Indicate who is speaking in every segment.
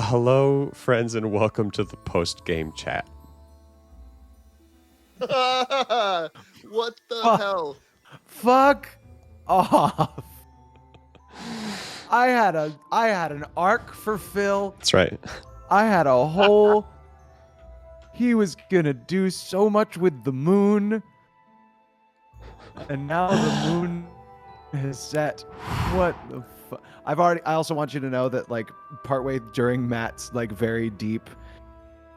Speaker 1: Hello, friends, and welcome to the post-game chat.
Speaker 2: What the hell?
Speaker 3: Fuck off. I had an arc for Phil.
Speaker 1: That's right.
Speaker 3: I had a whole he was gonna do so much with the moon. And now the moon has set. What the fuck? I also want you to know that like partway during Matt's like very deep,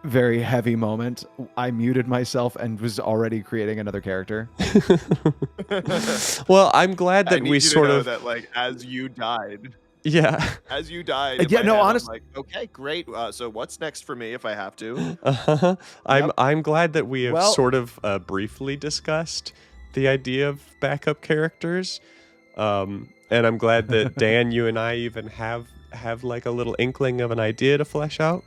Speaker 3: very heavy moment, I muted myself and was already creating another character.
Speaker 1: Well, I'm glad that we sort of
Speaker 2: that like as you died.
Speaker 1: Yeah.
Speaker 2: As you died.
Speaker 3: Yeah, no, honestly.
Speaker 2: Like, okay, great. So what's next for me if I have to?
Speaker 1: I'm glad that we have
Speaker 3: Well-
Speaker 1: sort of briefly discussed the idea of backup characters. And I'm glad that Dan, you and I even have like a little inkling of an idea to flesh out.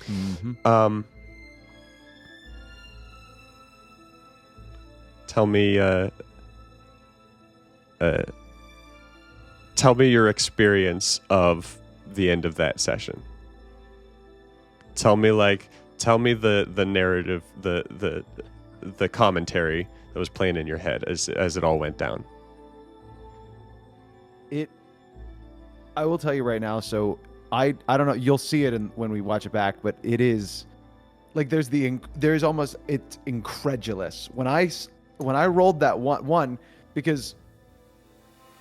Speaker 3: Mm-hmm.
Speaker 1: Tell me your experience of the end of that session. Tell me the narrative, the commentary that was playing in your head as it all went down.
Speaker 3: I will tell you right now, so I don't know, you'll see it when we watch it back, but it is like there's almost, it's incredulous. When I rolled that one because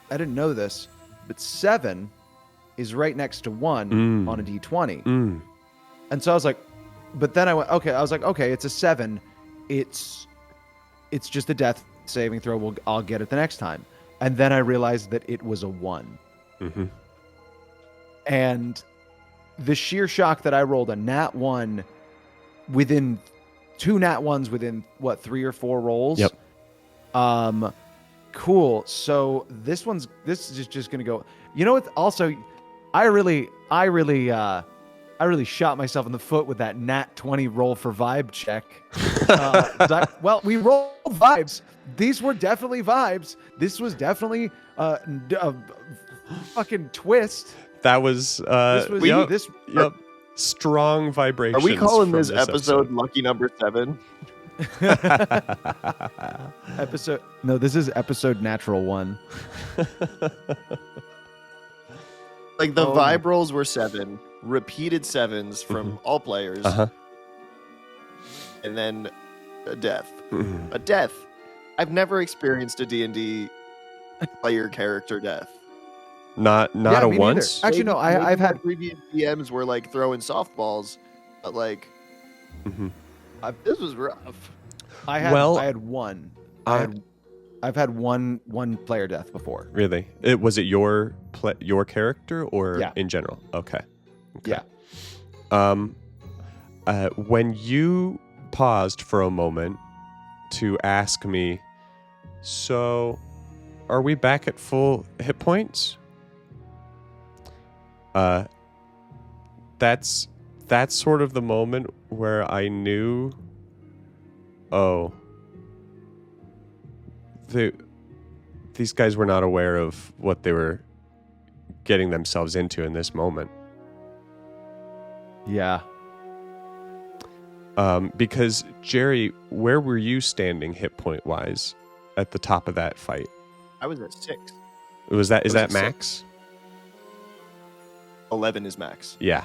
Speaker 3: I didn't know this, but 7 is right next to 1 on a D20. And so I was like, but then I went, okay, it's a 7. It's just a death saving throw. I'll get it the next time. And then I realized that it was a 1.
Speaker 1: Mm-hmm.
Speaker 3: And the sheer shock that I rolled a nat 1 within 2 nat 1s within 3 or 4 rolls.
Speaker 1: Yep.
Speaker 3: Cool. So this is just gonna go. You know what? Also, I really shot myself in the foot with that nat 20 roll for vibe check. Well, we rolled vibes. These were definitely vibes. This was definitely a fucking twist.
Speaker 1: That was yep. Strong vibrations.
Speaker 2: Are we calling
Speaker 1: from
Speaker 2: this episode lucky number 7?
Speaker 3: No, this is episode natural 1.
Speaker 2: Like the vibe rolls were 7, repeated 7s from all players, and then a death. A death. I've never experienced a D&D player character death.
Speaker 1: Not a once.
Speaker 3: Actually, no. I've had
Speaker 2: previous DMs were like throwing softballs, but like this was rough.
Speaker 3: I had one. I've had one player death before.
Speaker 1: Really? Was it your character or in general? Okay.
Speaker 3: Yeah.
Speaker 1: When you paused for a moment to ask me, so are we back at full hit points? That's sort of the moment where I knew, these guys were not aware of what they were getting themselves into in this moment.
Speaker 3: Yeah.
Speaker 1: Because Jerry, where were you standing hit point wise at the top of that fight?
Speaker 2: I was at 6.
Speaker 1: Is that max?
Speaker 2: 11 is max.
Speaker 1: Yeah.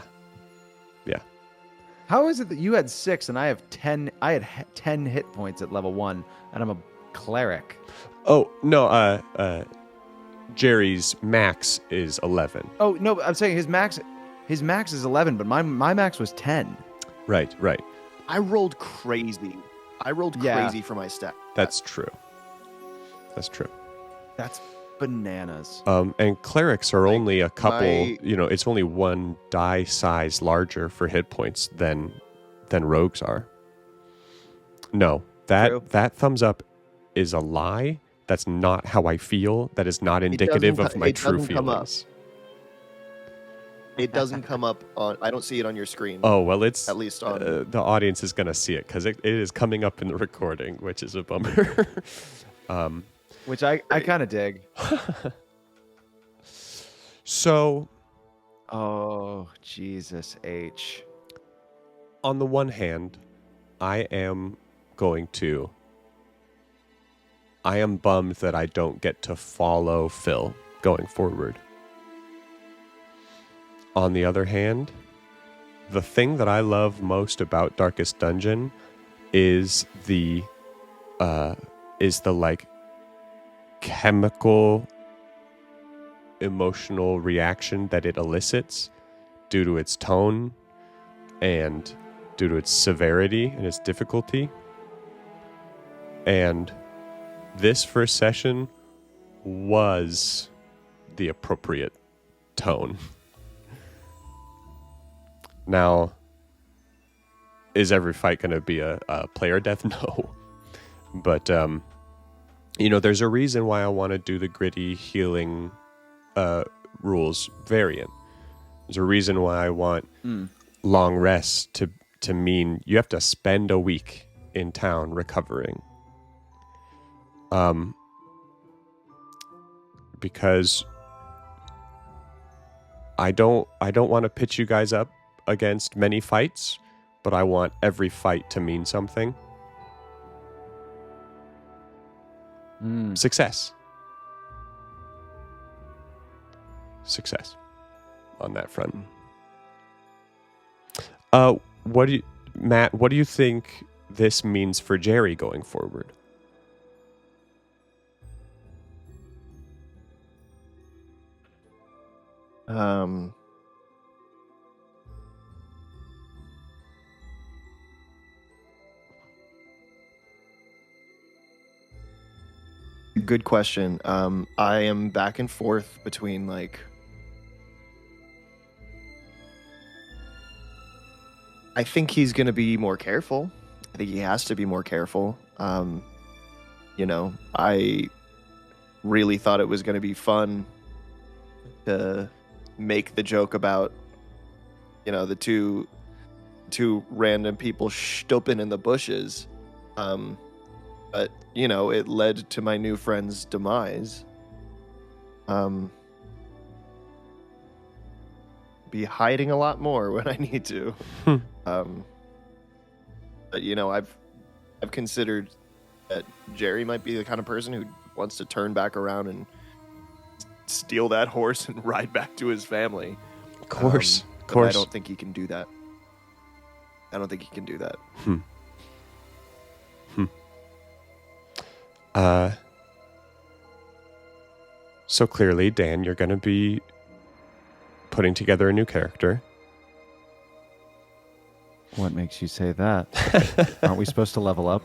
Speaker 3: How is it that you had 6 and I have 10? I had 10 hit points at level 1, and I'm a cleric.
Speaker 1: Oh no. Jerry's max is 11.
Speaker 3: Oh no, I'm saying his max is 11, but my max was 10.
Speaker 1: Right.
Speaker 2: I rolled crazy. Crazy for my stat.
Speaker 1: That's true.
Speaker 3: That's bananas.
Speaker 1: And clerics are only a couple, it's only one die size larger for hit points than rogues are. No, that thumbs up is a lie. That's not how I feel. That is not indicative of my true feelings.
Speaker 2: It doesn't come up on. I don't see it on your screen.
Speaker 1: Oh well, it's
Speaker 2: at least on
Speaker 1: the audience is gonna see it because it is coming up in the recording, which is a bummer.
Speaker 3: Which I kind of dig.
Speaker 1: So
Speaker 3: Oh, Jesus H.
Speaker 1: On the one hand, I am bummed that I don't get to follow Phil going forward. On the other hand, the thing that I love most about Darkest Dungeon is the like chemical emotional reaction that it elicits due to its tone and due to its severity and its difficulty. And this first session was the appropriate tone. Now, is every fight going to be a player death? No. But, there's a reason why I want to do the gritty healing rules variant. There's a reason why I want long rests to mean you have to spend a week in town recovering. Because I don't want to pitch you guys up against many fights, but I want every fight to mean something. Success on that front. Matt, what do you think this means for Jerry going forward?
Speaker 2: Good question. I am back and forth between I think he's going to be more careful. I think he has to be more careful. I really thought it was going to be fun to make the joke about, the two random people stooping in the bushes. But, it led to my new friend's demise. Be hiding a lot more when I need to. But, I've considered that Jerry might be the kind of person who wants to turn back around and steal that horse and ride back to his family.
Speaker 1: Of course.
Speaker 2: I don't think he can do that.
Speaker 1: So clearly, Dan, you're going to be putting together a new character.
Speaker 3: What makes you say that? Aren't we supposed to level up?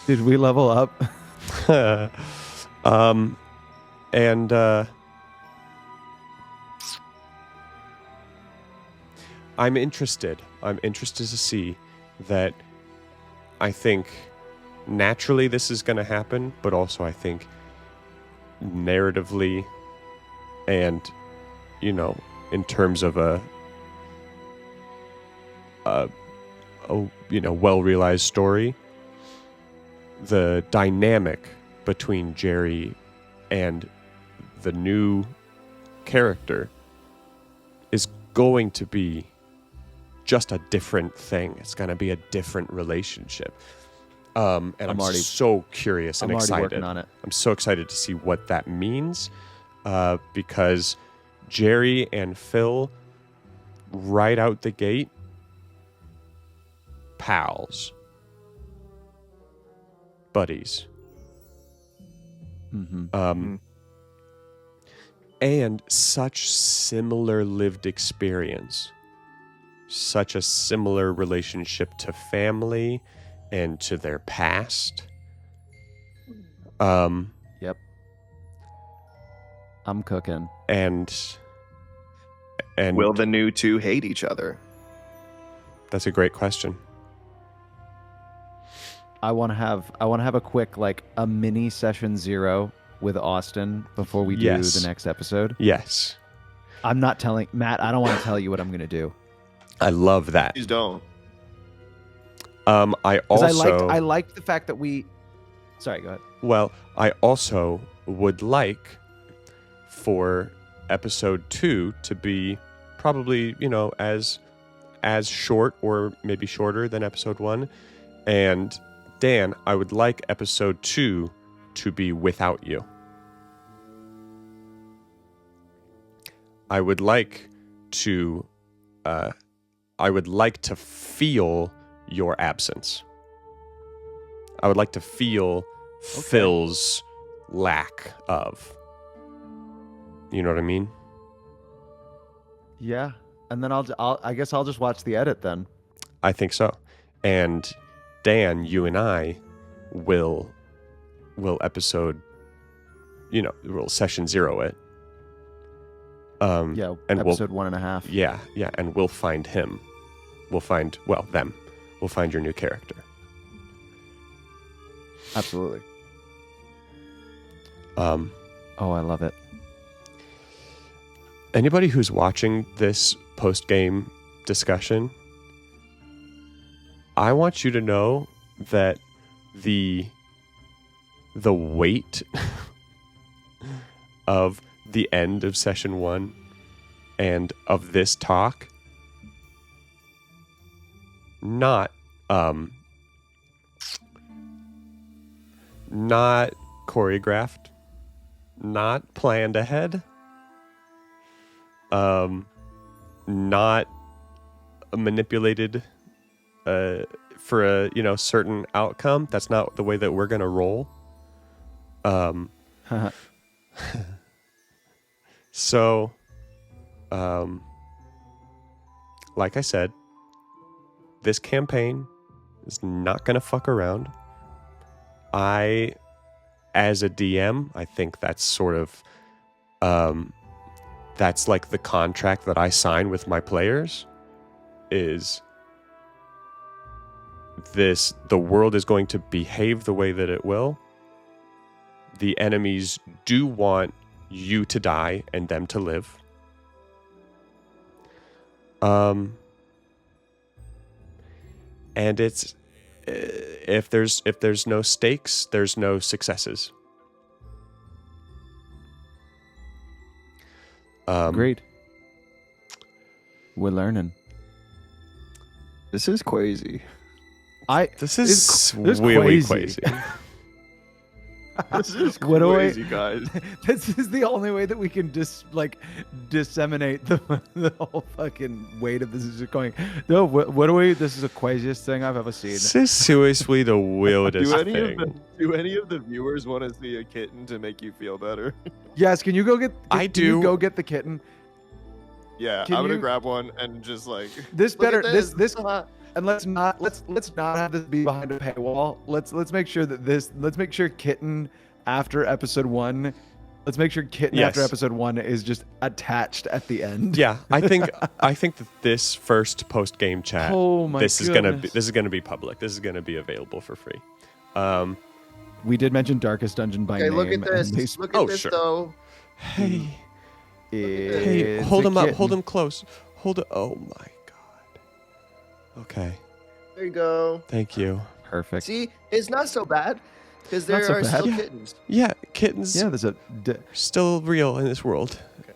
Speaker 3: Did we level up?
Speaker 1: I'm interested to see that. I think naturally this is going to happen, but also I think narratively and, in terms of a well-realized story, the dynamic between Jerry and the new character is going to be just a different thing. It's going to be a different relationship. And I'm so curious and excited.
Speaker 3: I'm already working on it.
Speaker 1: I'm so excited to see what that means, because Jerry and Phil, right out the gate, pals, buddies, and such similar lived experience, such a similar relationship to family and to their past.
Speaker 3: Yep. I'm cooking.
Speaker 1: And
Speaker 2: will the new two hate each other?
Speaker 1: That's a great question.
Speaker 3: I want to have a quick, a mini session 0 with Austin before we do the next episode.
Speaker 1: Yes.
Speaker 3: I'm not telling Matt. I don't want to tell you what I'm going to do.
Speaker 1: I love that.
Speaker 2: Please don't.
Speaker 1: I
Speaker 3: like the fact that we. Sorry, go ahead.
Speaker 1: Well, I also would like for episode 2 to be probably, as short or maybe shorter than episode 1. And Dan, I would like episode 2 to be without you. I would like to feel your absence. I would like to feel Phil's lack of. You know what I mean?
Speaker 3: Yeah. And then I guess I'll just watch the edit then.
Speaker 1: I think so. And Dan, you and I will episode, we'll session 0 it.
Speaker 3: And episode 1.5.
Speaker 1: Yeah, and we'll find him. We'll find them. We'll find your new character.
Speaker 3: Absolutely. I love it.
Speaker 1: Anybody who's watching this post-game discussion, I want you to know that the weight of the end of session 1 and of this talk not choreographed, not planned ahead, not manipulated for a certain outcome. That's not the way that we're gonna roll. So, like I said, this campaign is not gonna fuck around. As a DM, I think that's sort of, that's like the contract that I sign with my players, is the world is going to behave the way that it will. The enemies do want you to die and them to live. And it's, if there's no stakes, there's no successes.
Speaker 3: Agreed. We're learning.
Speaker 2: This is crazy.
Speaker 1: This is really crazy.
Speaker 2: This is crazy, guys.
Speaker 3: This is the only way that we can disseminate the whole fucking weight of this. Is going. No, this is the craziest thing I've ever seen.
Speaker 1: This is seriously the weirdest thing.
Speaker 2: Do any of the viewers want to see a kitten to make you feel better?
Speaker 3: Yes. Can you go get?
Speaker 1: I do.
Speaker 3: Can you go get the kitten?
Speaker 2: Yeah, I'm gonna grab one and just
Speaker 3: this better. This. And let's not have this be behind a paywall. Let's make sure that let's make sure Kitten after episode 1. Let's make sure Kitten after episode 1 is just attached at the end.
Speaker 1: Yeah, I think that this first post game chat.
Speaker 3: Oh my
Speaker 1: this
Speaker 3: goodness.
Speaker 1: is gonna be public. This is gonna be available for free.
Speaker 3: We did mention Darkest Dungeon by name.
Speaker 2: Look at this. Look at this though.
Speaker 1: Hey, hold him up. Hold him close. Hold it. Oh my god. Okay.
Speaker 2: There you go.
Speaker 1: Thank you.
Speaker 3: Perfect.
Speaker 2: See, it's not so bad because there are still kittens.
Speaker 1: Yeah, kittens.
Speaker 3: Yeah, there's
Speaker 1: still real in this world. Okay.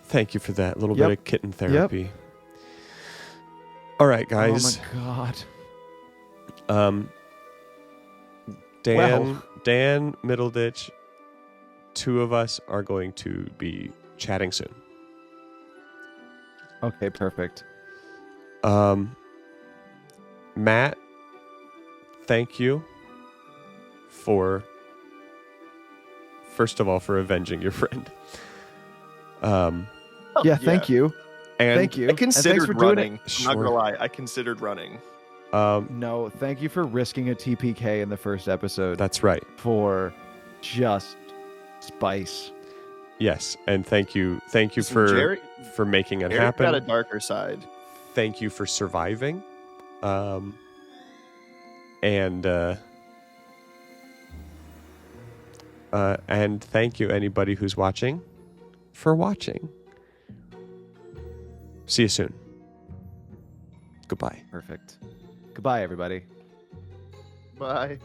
Speaker 1: Thank you for that little bit of kitten therapy.
Speaker 3: Yep.
Speaker 1: All right, guys.
Speaker 3: Oh my
Speaker 1: god. Dan, Middleditch, 2 of us are going to be chatting soon.
Speaker 3: Okay, perfect.
Speaker 1: Matt, thank you for, first of all, for avenging your friend.
Speaker 3: Thank you.
Speaker 1: And
Speaker 3: thank you.
Speaker 2: I considered running.
Speaker 1: Sure.
Speaker 2: I'm not gonna lie, I considered running.
Speaker 3: No, thank you for risking a TPK in the first episode.
Speaker 1: That's right.
Speaker 3: For just spice.
Speaker 1: Yes, and thank you for making it happen.
Speaker 2: Got a darker side.
Speaker 1: Thank you for surviving. And thank you anybody who's watching for watching. See you soon. Goodbye.
Speaker 3: Perfect. Goodbye, everybody.
Speaker 2: Bye.